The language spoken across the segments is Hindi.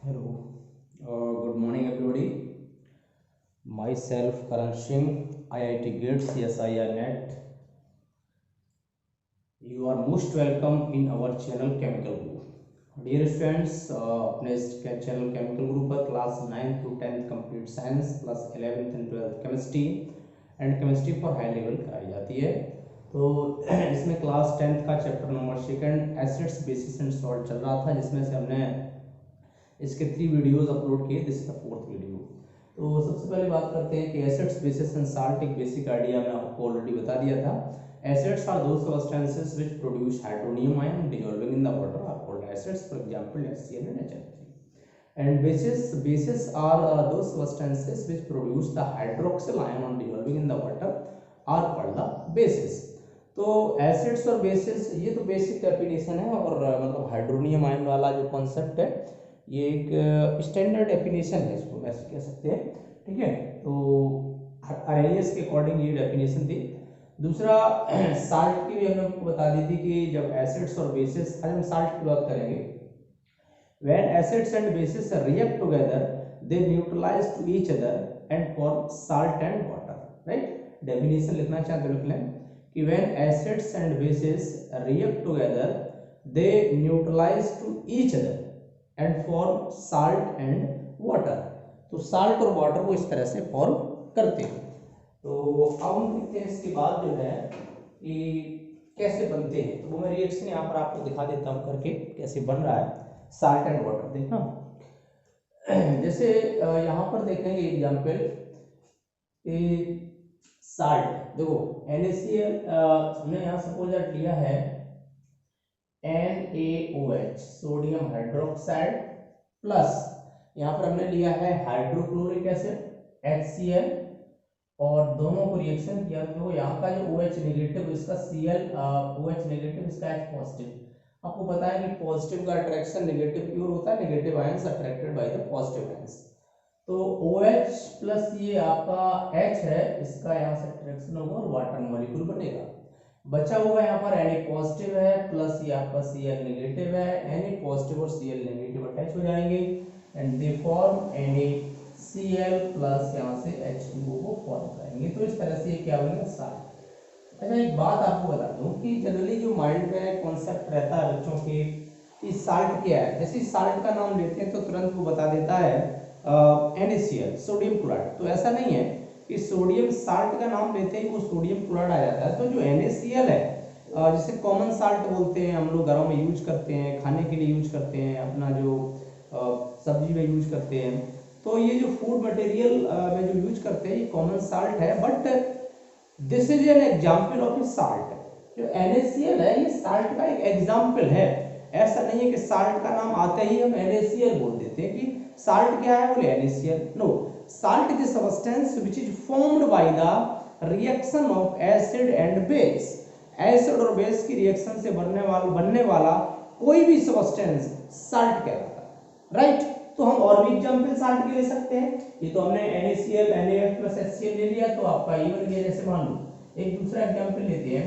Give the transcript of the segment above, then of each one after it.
Hello, good morning everybody. Myself Karan Singh, IIT GATE CSIR NET. You are most welcome in our channel Chemical Group. Dear students, अपने इस चैनल केमिकल ग्रुप पर class 9th to 10th complete science plus 11th and 12th chemistry and chemistry for high level कराई जाती है। तो इसमें क्लास 10th का chapter number second acids bases and salt चल रहा था, जिसमें से हमने इसके 3 वीडियोस अपलोड किए। This is the 4th video. तो सबसे पहले बात करते हैं कि एसिड्स बेसिस एंड साल्ट। एक बेसिक आइडिया मैं आपको ऑलरेडी बता दिया था। Acids are those substances which produce hydronium ion dissolving in the water are called acids, for example HCl and HNO3। and bases are those substances which produce the hydroxyl ion on dissolving in the water are called the bases। तो एसिड्स और बेसिस ये तो बेसिक डेफिनेशन है, और मतलब हाइड्रोनियम आयन वाला जो कॉन्सेप्ट है ये एक स्टैंडर्ड डेफिनेशन है, इसको वैसे कह सकते हैं। ठीक है, तो आरएनएस के अकॉर्डिंग ये डेफिनेशन थी। दूसरा साल्ट की भी हमने आपको बता दी थी कि जब एसिड्स और बेसिस, आज हम साल्ट की बात करेंगे। When acids and bases react together, they neutralize to each other and form salt and water. Right? Definition लिखना चाहते हो लिख लें कि when acids and bases react together, they neutralize to each other and form salt and water। तो साल्ट और वाटर को इस तरह से फॉर्म करते हैं। तो अब हम देखते हैं इसके बाद जो है कि कैसे बनते हैं। तो वो मैं रिएक्शन यहाँ पर आपको दिखा देता हूँ करके कैसे बन रहा है साल्ट एंड वाटर। देखना, जैसे यहाँ पर देखेंगे एग्जाम्पल, साल्ट देखो NaCl, हमने यहाँ सपोज दैट लिया है NaOH सोडियम हाइड्रोक्साइड प्लस यहाँ पर हमने लिया है हाइड्रोक्लोरिक एसिड HCl, और दोनों को रिएक्शन किया तो यहाँ का जो OH नेगेटिव इसका Cl, OH नेगेटिव इसका H पॉजिटिव। आपको पता है कि पॉजिटिव का अट्रैक्शन नेगेटिव की ओर होता है, negative ions attracted by the positive ions. तो OH प्लस ये आपका H है, इसका यहाँ से अट्रैक्शन होगा और वाटर मॉलिक्यूल बनेगा। बचा हुआ यहाँ पर Na पॉजिटिव है प्लस ये आपका Cl नेगेटिव है, Na पॉजिटिव और Cl नेगेटिव अटैच हो जाएंगे and they form NaCl plus यहाँ से H2O को फॉर्म करेंगे। तो इस तरह से ये क्या बनेगा, साल्ट। अच्छा, एक बात आपको बता दूं कि जनरली जो माइंड में कॉन्सेप्ट रहता है बच्चों के कि साल्ट क्या है, जैसे साल्ट का नाम लेते हैं तो तुरंत वो बता देता है NaCl सोडियम क्लोराइड। तो ऐसा नहीं है कि सोडियम साल्ट का नाम लेते ही वो सोडियम क्लोराइड आ जाता है। तो जो NaCl है, जिसे कॉमन साल्ट बोलते हैं, हम लोग घरों में यूज करते हैं, खाने के लिए यूज करते हैं, अपना जो सब्जी में यूज करते हैं, तो ये जो फूड मटेरियल में जो यूज करते हैं ये कॉमन साल्ट है। But this is an example of A salt. जो NaCl है ये साल्ट का एक एग्जाम्पल है। ऐसा नहीं है कि साल्ट का नाम आते ही हम NaCl बोल देते हैं कि साल्ट क्या है, बोले NaCl। No, salt is a substance which is formed by the reaction of acid and base। Acid और बेस की रिएक्शन से बनने वाला कोई भी सब्सटेंस साल्ट कहलाता है। राइट? तो हम और भी एग्जांपल साल्ट के ले सकते हैं। ये तो हमने NaCl NaF प्लस HCl ले लिया, तो आपका ये बन गया। जैसे मान लो एक दूसरा एग्जांपल लेते हैं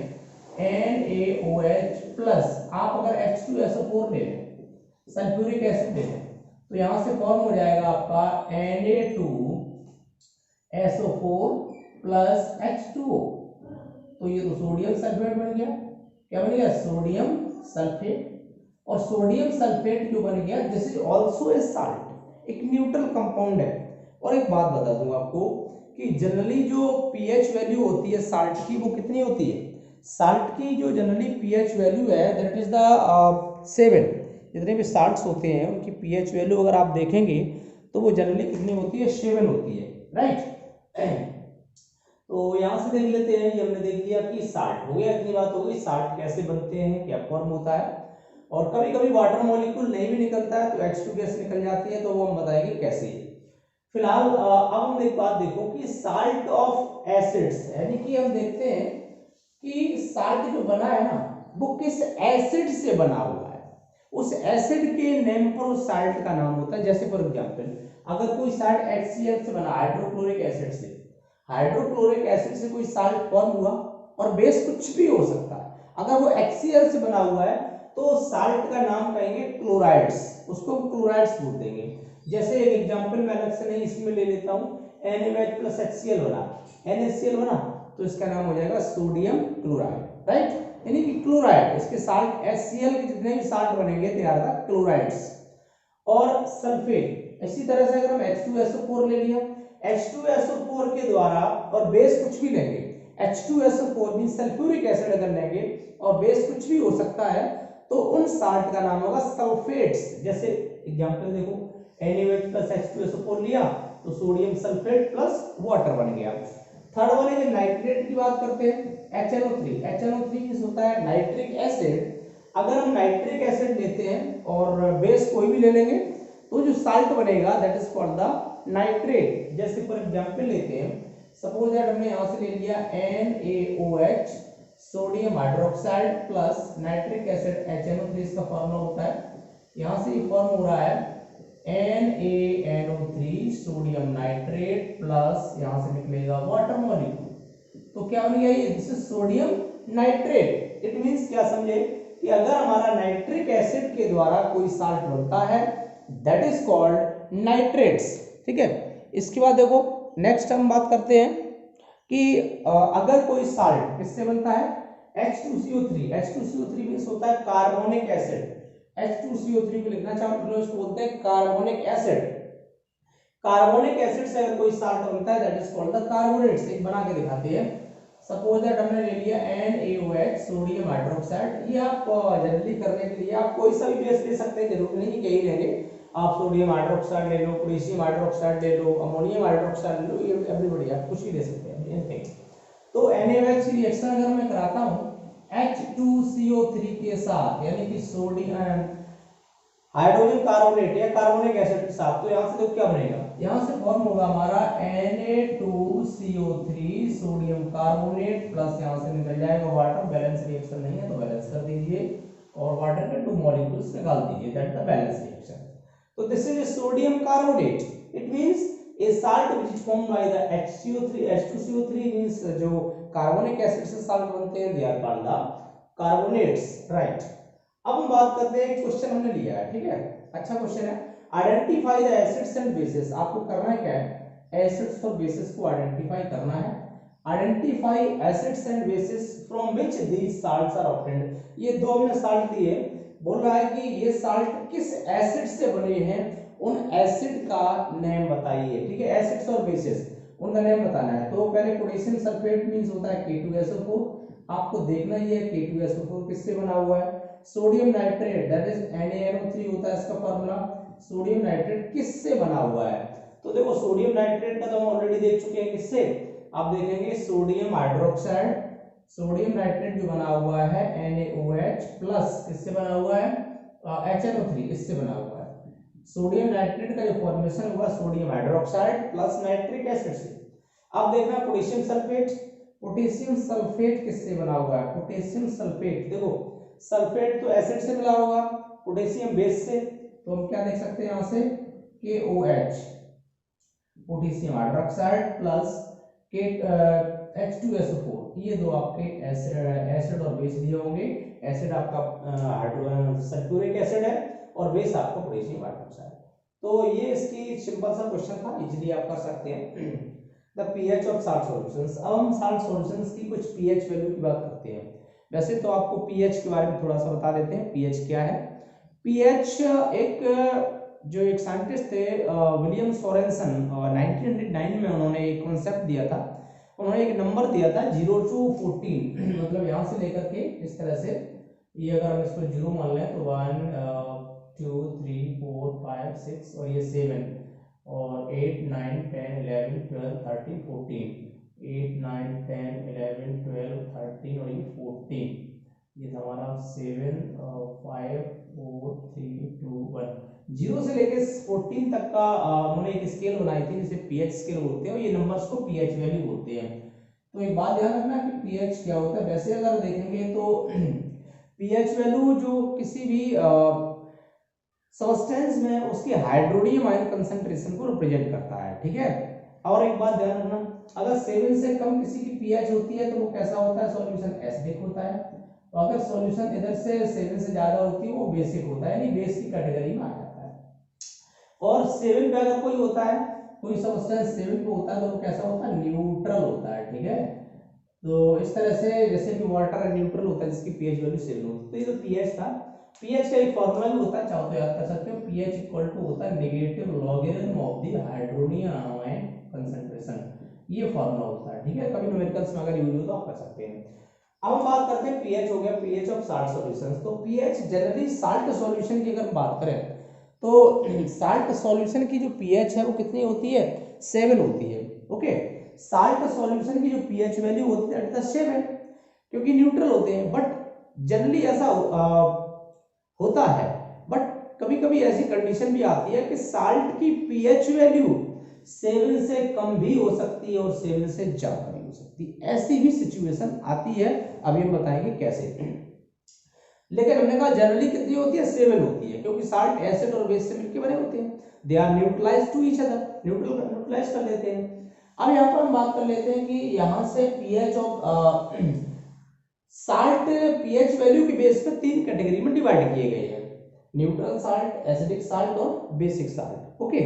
NaOH प्लस, आप अगर H2SO4 ले लें, सल्फ्यूरिक एसिड ले लें, तो यहां से फॉर्म हो जाएगा आपका Na2SO4 प्लस H2O। तो ये तो सोडियम सल्फेट बन गया। क्या बन गया? Sodium sulphate. और सोडियम सल्फेट जो बन गया, this is also a salt, एक न्यूट्रल कंपाउंड है। और एक बात बता दूंगा आपको कि जनरली जो pH वैल्यू होती है साल्ट की, वो कितनी होती है? साल्ट की जो जनरली pH वैल्यू है दैट इज द 7। जितने भी साल्ट्स होते हैं उनकी pH वैल्यू अगर आप देखेंगे तो वो जनरली कितनी होती है? 7 होती है। राइट? तो यहां से देख लेते हैं, ये हमने देख लिया कि साल्ट हो गया, इतनी बात हो गई। साल्ट कैसे बनते हैं, क्या फॉर्म होता है, और कभी कभी वाटर मॉलिक्यूल नहीं भी निकलता है तो H2 गैस निकल जाती है, तो वो हम बताएंगे कैसे। फिलहाल अब हम एक बात देखो कि साल्ट ऑफ एसिड्स, यानी कि हम देखते हैं कि साल्ट जो बना है ना वो किस एसिड से बना हुआ है, उस एसिड के नेम पर उस साल्ट का नाम होता है। जैसे फॉर एग्जांपल, अगर कोई साल्ट HCl से बना, हाइड्रोक्लोरिक एसिड से, हाइड्रोक्लोरिक एसिड से कोई साल्ट फॉर्म हुआ, और बेस कुछ भी हो सकता है। अगर वो HCl से बना हुआ है तो साल्ट का नाम कहेंगे क्लोराइड्स, उसको क्लोराइड्स बोल देंगे। जैसे एक एग्जांपल मैं अलग से नहीं इसमें ले लेता हूं, NaOH प्लस HCl बना, NaCl बना, तो इसका नाम हो जाएगा सोडियम क्लोराइड, राइट। यानी कि क्लोराइड, इसके साल्ट HCl के जितने भी साल्ट बनेंगे दे आर द क्लोराइड्स। और सल्फेट, इसी तरह से अगर हम H2SO4 ले लिया, H2SO4 के द्वारा और बेस कुछ भी लेंगे, H2SO4 मीन सल्फ्यूरिक एसिड अगर लेंगे और बेस कुछ भी हो सकता है, तो उन साल्ट का नाम होगा सल्फेट्स। जैसे एग्जांपल देखो, NaOH प्लस H2SO4 लिया तो सोडियम सल्फेट प्लस वाटर बन गया। थर्ड वन है नाइट्रेट की बात करते हैं, HNO3। HNO3 मींस होता है नाइट्रिक एसिड। अगर हम नाइट्रिक एसिड लेते हैं और बेस कोई भी ले लेंगे तो जो साल्ट बनेगा that is called the nitrate. जैसे फॉर एग्जांपल लेते हैं, सपोज दैट हमने यहां से ले लिया NaOH sodium hydroxide plus nitric acid HNO3, इसका फॉर्मूला होता है, यहां से ये फॉर्म हो रहा है NaNO3 सोडियम नाइट्रेट प्लस यहां से निकलेगा वाटर मॉलिक्यूल, तो क्या बन गया ये, this is sodium nitrate. It means क्या समझे कि अगर हमारा नाइट्रिक एसिड के द्वारा कोई साल्ट बनता है दैट इज कॉल्ड नाइट्रेट्स, ठीक है। इसके बाद देखो नेक्स्ट हम बात करते हैं कि अगर कोई साल्ट किससे बनता है, H2CO3। H2CO3 मींस होता है कार्बोनिक एसिड। H2CO3 को लिखना चाहो तो इसको बोलते हैं कार्बोनिक एसिड। कार्बोनिक एसिड से अगर कोई साल्ट बनता है that is called the carbonates. एक बना के दिखाते हैं, सपोज दैट हमने ले लिया NaOH सोडियम हाइड्रोक्साइड। ये आप जल्दी करने के लिए आप कोई सा भी बेस ले सकते हैं, जरूरी नहीं कि यही लेंगे, आप सोडियम हाइड्रोक्साइड ले लो, पोटेशियम हाइड्रोक्साइड ले लो, अमोनियम हाइड्रोक्साइड ले लो, ये एवरीबॉडी आप कुछ भी ले सकते हैं, एनीथिंग। तो NaOH की रिएक्शन अगर मैं कराता हूं H2CO3 के साथ, यानी कि सोडियम हाइड्रोजन कार्बोनेट या कार्बोनिक एसिड के साथ, तो यहां से देखो क्या बनेगा, यहां से फॉर्म होगा हमारा Na2CO3 सोडियम कार्बोनेट प्लस यहां से निकल जाएगा वाटर। बैलेंस रिएक्शन नहीं है तो बैलेंस कर दीजिए और वाटर के 2 मॉलिक्यूल्स निकाल दीजिए, दैट द बैलेंस रिएक्शन। तो this is sodium carbonate. It means a salt which is formed by the H2CO3 means जो कार्बोनिक एसिड से साल्ट बनते हैं they are called the carbonates, right। अब हम बात करते हैं, क्वेश्चन हमने लिया है, ठीक है, अच्छा क्वेश्चन है, identify the acids and basis. आपको करना है क्या है, एसिड्स और बेसिस को आइडेंटिफाई करना है। Identify acids and bases from which these salts are obtained. ये दो हमने साल्ट दिए, बोल रहा है कि ये साल्ट किस एसिड से बने हैं, उन एसिड का नेम बताइए, ठीक है, एसिड्स और बेसिस उनका नेम बताना है। तो पहले पोटेशियम सल्फेट मींस होता है K2SO4, आपको देखना ही है K2SO4 किससे बना हुआ है। Sodium nitrate that is NaNO3 होता है इसका फार्मूला। सोडियम नाइट्रेट किससे बना हुआ है, तो देखो सोडियम नाइट्रेट का तो हम ऑलरेडी देख चुके हैं, किससे, आप देखेंगे सोडियम हाइड्रोक्साइड। सोडियम नाइट्रेट जो बना हुआ है NaOH प्लस किससे बना हुआ है, HNO3, इससे बना हुआ है। सोडियम नाइट्रेट का जो फॉर्मेशन हुआ sodium hydroxide plus nitric acid से। अब देखना पोटेशियम सल्फेट, पोटेशियम सल्फेट किससे बना हुआ है, पोटेशियम सल्फेट देखो सल्फेट तो एसिड से मिला होगा, पोटेशियम बेस से, तो हम क्या देख सकते हैं यहां से KOH potassium hydroxide plus H2SO4, ये दो आपके एसिड और बेस दिए होंगे। एसिड आपका सल्फ्यूरिक एसिड है और बेस आपका पोटेशियम हाइड्रोक्साइड। तो ये इसकी सिंपल सा क्वेश्चन था, इजीली आप कर सकते हैं। The pH of salt solutions. अब हम साल्ट सॉल्यूशंस की कुछ पीएच वैल्यू की बात करते हैं। वैसे तो आपको पीएच के बारे में थोड़ा सा बता देते हैं, पीएच क्या है। पीएच एक साइंटिस्ट थे विलियम सोरेनसन, 1909 में उन्होंने एक कॉन्सेप्ट दिया था, उन्होंने एक नंबर दिया था 0 to 14, मतलब यहाँ से लेकर के इस तरह से, ये अगर हम इसको 0 मान लें तो 1 2 3 4 5 6 और ये 7 और 8 9 10 11 12 13 14, 8 9 10 11 12 13 और ये 14, ये हमारा 7 5 4 3 2 1, 0 से लेके 14 तक का उन्होंने एक स्केल बनाई थी जिसे पीएच स्केल बोलते हैं और ये नंबर्स को पीएच वैल्यू बोलते हैं। तो एक बात ध्यान रखना कि पीएच क्या होता है। वैसे अगर देखेंगे तो पीएच वैल्यू जो किसी भी सब्सटेंस में उसकी हाइड्रोनियम आयन कंसंट्रेशन को रिप्रेजेंट करता है, ठीक है। और एक बात ध्यान रखना, अगर 7 से कम किसी की पीएच होती है तो वो कैसा होता है, सॉल्यूशन एसिडिक होता है, तो अगर सॉल्यूशन इधर से 7 से ज्यादा होती है वो बेसिक होता है, यानी बेस की कैटेगरी में आ जाता है। और 7 पे अगर कोई होता है, कोई सब्सटेंस 7 पे होता है तो वो कैसा होता है, न्यूट्रल होता है, ठीक है। तो इस तरह से जैसे कि वाटर न्यूट्रल होता है जिसकी पीएच वैल्यू 7 होती है। तो ये तो पीएच था, पीएच का एक फॉर्मूला भी होता है, चाहो तो याद कर सकते हो, पीएच इक्वल टू होता है negative logarithm of the hydronium ion concentration, ये फॉर्मूला होता है, ठीक है। कभी न्यूमेरिकल्स में अगर यूज हो तो आप कर सकते हैं। अब हम बात करते हैं पीएच हो गया, पीएच ऑफ साल्ट सॉल्यूशंस। तो पीएच जनरली साल्ट सॉल्यूशन की अगर बात करें तो साल्ट सॉल्यूशन की जो पीएच है वो कितनी होती है, 7 होती है, ओके। साल्ट सॉल्यूशन की जो पीएच वैल्यू होती है दैट इज 7, क्योंकि न्यूट्रल होते हैं। बट जनरली ऐसा होता है, बट कभी कभी ऐसी कंडीशन भी आती है कि साल्ट की पीएच वैल्यू 7 से कम भी हो सकती है और 7 से ज्यादा भी हो सकती है, ऐसी भी सिचुएशन आती है। अभी हम बताएंगे कैसे। लेकिन हमने कहा जनरली कितनी होती है, 7 होती है, क्योंकि साल्ट एसिड और बेस से मिलकर बने होते हैं, they are neutralized to each other, neutralize कर लेते हैं। अब यहाँ पर हम बात कर लेते हैं कि यहाँ से pH of salt pH value के बेस पे 3 कैटेगरी में डिवाइड किए गए हैं, न्यूट्रल साल्ट, एसिडिक साल्ट और basic salt, okay.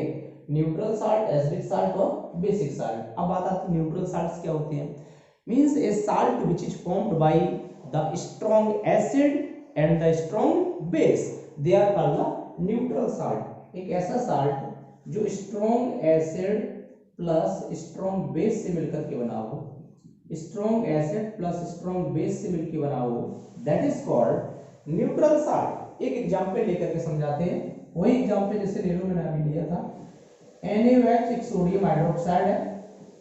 Neutral salt, acidic salt और बेसिक साल्ट। अब बात आती है न्यूट्रल साल्ट्स क्या होते हैं। Means a salt which is formed by the strong acid and the strong base, they are called the neutral salt. एक ऐसा साल्ट जो strong acid plus strong base से मिलकर के बना हो, strong acid plus strong base से मिलकर बना हो, that is called neutral salt. एक एग्जांपल लेकर के समझाते हैं, वही एग्जांपल जैसे ले लो मैंने अभी लिया था, NaOH एक सोडियम हाइड्रोक्साइड है,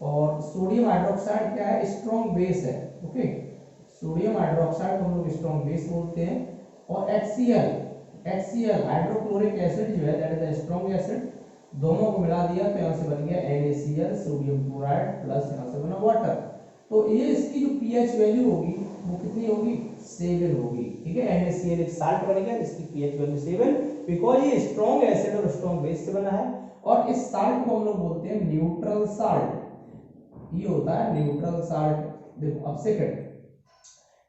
और सोडियम हाइड्रोक्साइड क्या है, स्ट्रॉन्ग बेस है, ओके। सोडियम हाइड्रोक्साइड हम लोग स्ट्रॉन्ग बेस बोलते हैं। और HCl हाइड्रोक्लोरिक एसिड जो है दैट इज स्ट्रॉन्ग एसिड, दोनों को मिला दिया तो यहाँ से बन गया NaCl सोडियम क्लोराइड प्लस यहाँ से बना वाटर। तो ये इसकी जो पीएच वैल्यू होगी वो कितनी होगी, 7 होगी, ठीक है। NaCl एक साल्ट बन गया जिसकी पीएच वैल्यू 7, बिकॉज ये स्ट्रॉन्ग एसिड और स्ट्रॉन्ग बेस से बना है। और इस साल्ट को हम लोग बोलते हैं न्यूट्रल साल्ट, ये होता है न्यूट्रल साल्ट। देखो अब सेकंड,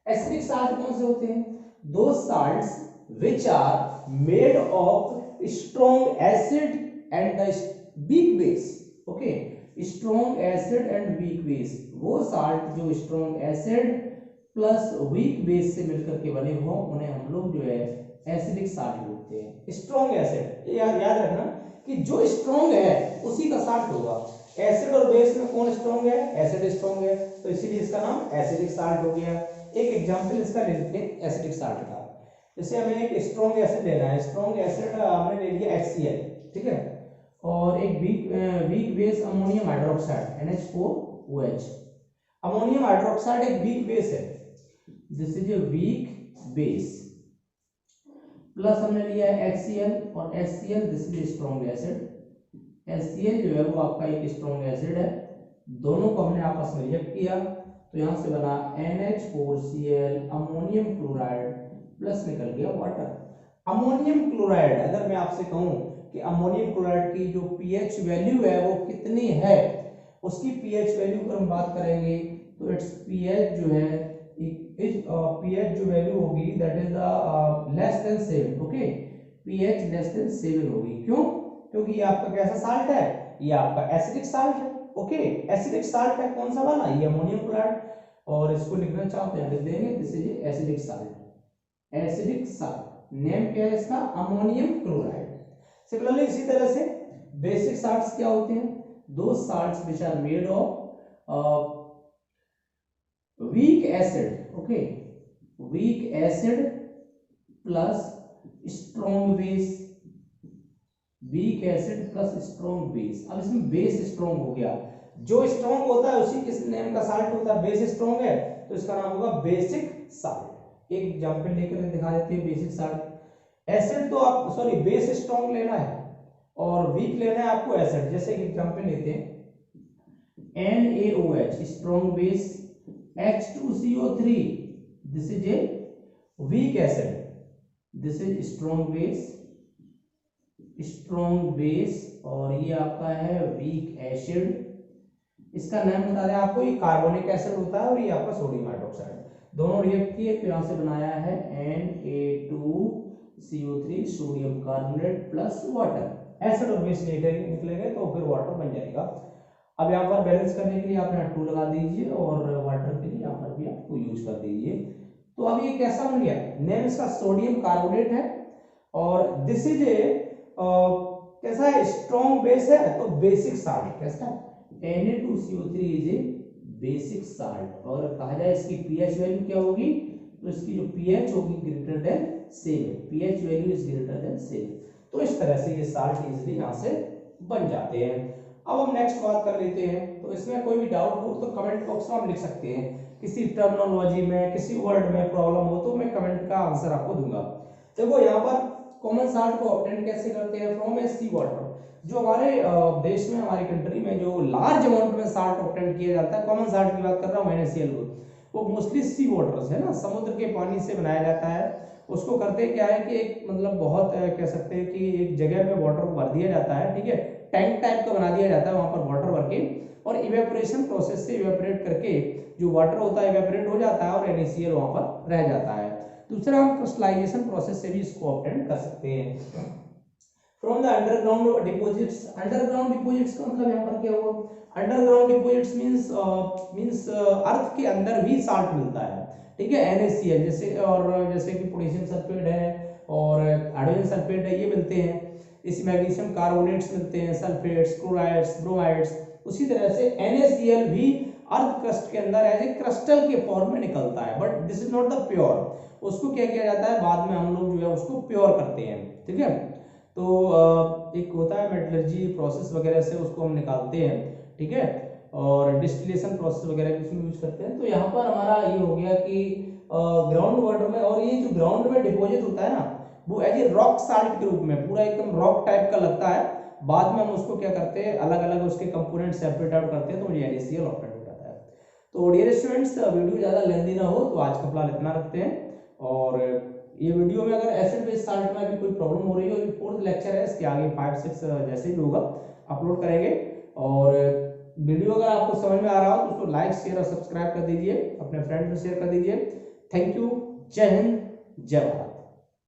एसिडिक साल्ट कौन से होते हैं, those salts which are made of strong acid and the weak base, okay. Strong acid and weak base, वो साल्ट जो strong acid plus weak base से मिलकर के बने हो उन्हें हम लोग जो है एसिडिक साल्ट बोलते हैं। स्ट्रॉन्ग एसिड, याद रखना कि जो स्ट्रॉन्ग है उसी का साल्ट होगा। एसिड और बेस में कौन स्ट्रॉन्ग है, एसिड स्ट्रॉन्ग है, तो इसीलिए इसका नाम एसिडिक साल्ट हो गया। एक एग्जांपल इसका ले लेते हैं एसिडिक साल्ट का। जैसे हमें एक स्ट्रॉन्ग एसिड लेना है, स्ट्रॉन्ग एसिड हमने ले लिया HCl, ठीक है, और एक weak base ammonium hydroxide NH4OH। Ammonium hydroxide एक वीक बेस है, this is a weak base, plus हमने लिया है HCl और HCl this is strong acid. HCl जो है वो आपका एक स्ट्रॉन्ग एसिड है, दोनों को हमने आपस में रिएक्ट किया तो यहाँ से बना NH4Cl अमोनियम क्लोराइड प्लस निकल गया वाटर। अमोनियम क्लोराइड, अगर मैं आपसे कहूँ कि अमोनियम क्लोराइड की जो पीएच वैल्यू है वो कितनी है, उसकी पीएच वैल्यू पर हम बात करेंगे तो इट्स पीएच जो है पीएच जो वैल्यू होगी that is the less than 7, okay. PH less than 7 होगी, क्यों, क्योंकि ये आपका कैसा साल्ट है, ये आपका एसिडिक साल्ट है, ओके। एसिडिक साल्ट है, कौन सा वाला, ये अमोनियम क्लोराइड, और इसको लिखना चाहते हैं लिख देंगे this is acidic salt. Acidic salt name क्या है इसका, अमोनियम क्लोराइड। सिमिलरली इसी तरह से बेसिक साल्ट्स क्या होते हैं, those salts which are made of weak acid, okay, weak acid plus strong base, weak acid plus strong base। अब इसमें बेस स्ट्रॉन्ग हो गया, जो स्ट्रॉन्ग होता है उसी किस नेम का साल्ट होता है, बेस स्ट्रॉन्ग है तो इसका नाम होगा बेसिक साल्ट। एक एग्जांपल लेकर दिखा देते हैं बेसिक साल्ट। एसिड तो आप सॉरी बेस स्ट्रॉन्ग लेना है और वीक लेना है आपको एसिड। जैसे एक एग्जांपल लेते हैं NaOH strong base, H2CO3 this is a weak acid, this is strong base और ये आपका है weak acid। इसका नाम बता दें आपको, ये कार्बोनिक एसिड होता है और ये आपका सोडियम हाइड्रोक्साइड। दोनों रिएक्ट किए तो यहाँ से बनाया है Na2CO3 sodium carbonate plus water. Acid और बेस निकलेंगे तो फिर वाटर बन जाएगा। अब यहाँ पर बैलेंस करने के लिए आप यहाँ 2 लगा दीजिए और वाटर के लिए यहाँ पर भी आप 2 यूज कर दीजिए। तो अब ये कैसा बन गया, नेम इसका सोडियम कार्बोनेट है और दिस इज ए कैसा है, स्ट्रॉन्ग बेस है तो बेसिक साल्ट कैसा है, Na2CO3 is a basic salt. और कहा जाए इसकी पीएच वैल्यू क्या होगी, तो इसकी जो पीएच होगी greater than 7, pH value is greater than 7। तो इस तरह से ये साल्ट इजीली यहाँ से बन जाते हैं। अब हम नेक्स्ट बात कर लेते हैं। तो इसमें कोई भी डाउट हो तो कमेंट बॉक्स में आप लिख सकते हैं, किसी टर्मिनोलॉजी में किसी वर्ड में प्रॉब्लम हो तो मैं कमेंट का आंसर आपको दूंगा। देखो यहाँ पर कॉमन साल्ट को ऑब्टेन कैसे करते हैं, फ्रॉम ए सी वाटर। जो हमारे देश में हमारी कंट्री में जो लार्ज अमाउंट में साल्ट ऑब्टेन किया जाता है, कॉमन साल्ट की बात कर रहा हूँ NaCl, वो मोस्टली सी वाटर्स है ना, समुद्र के पानी से बनाया जाता है। उसको करते क्या है कि एक मतलब बहुत कह सकते हैं कि एक जगह पे वाटर भर दिया जाता है, ठीक है, टैंक टाइप का बना दिया जाता है, वहां पर वाटर भर के और इवेपोरेशन प्रोसेस से इवेपोरेट करके जो वाटर होता है इवेपोरेट हो जाता है और NaCl वहां पर रह जाता है। दूसरा हम क्रिस्टलाइजेशन प्रोसेस से भी इसको ऑब्टेन कर सकते हैं। From the underground deposits, underground deposits का मतलब यहाँ पर क्या हुआ, अंडरग्राउंड डिपॉजिट्स मींस अर्थ के अंदर भी साल्ट मिलता है, ठीक है, NaCl जैसे, और जैसे कि पोटेशियम सल्फेट है और हाइड्रोजन सल्फेट है, ये मिलते हैं। इस मैग्नीशियम कार्बोनेट्स मिलते हैं, सल्फेट्स, क्लोराइड्स, ब्रोमाइड्स। उसी तरह से NaCl भी अर्थ क्रस्ट के अंदर एज ए क्रिस्टल के फॉर्म में निकलता है, but this is not the pure. उसको क्या किया जाता है, बाद में हम लोग जो है उसको प्योर करते हैं, ठीक है। तो एक होता है मेटलर्जी प्रोसेस वगैरह से उसको हम निकालते हैं, ठीक है, और डिस्टिलेशन प्रोसेस वगैरह भी इसमें यूज करते हैं। तो यहाँ पर हमारा ये हो गया कि ग्राउंड वाटर में, और ये जो ग्राउंड में डिपॉजिट होता है ना, वो एज ए रॉक साल्ट के रूप में पूरा एकदम रॉक टाइप का लगता है। बाद में हम उसको क्या करते हैं, अलग अलग उसके कंपोनेंट सेपरेट आउट करते हैं तो मुझे NaCl ऑब्टेन हो जाता है। तो डियर स्टूडेंट्स, वीडियो ज़्यादा लेंथी ना हो तो आज का फिलहाल इतना रखते हैं। और ये वीडियो में अगर एसिड बेस साल्ट में भी कोई प्रॉब्लम हो रही है, और 4th लेक्चर है, इसके आगे 5, 6 जैसे भी होगा अपलोड करेंगे। और वीडियो अगर आपको समझ में आ रहा हो तो उसको लाइक, शेयर और सब्सक्राइब कर दीजिए, अपने फ्रेंड्स में शेयर कर दीजिए। थैंक यू, जय हिंद, जय भारत।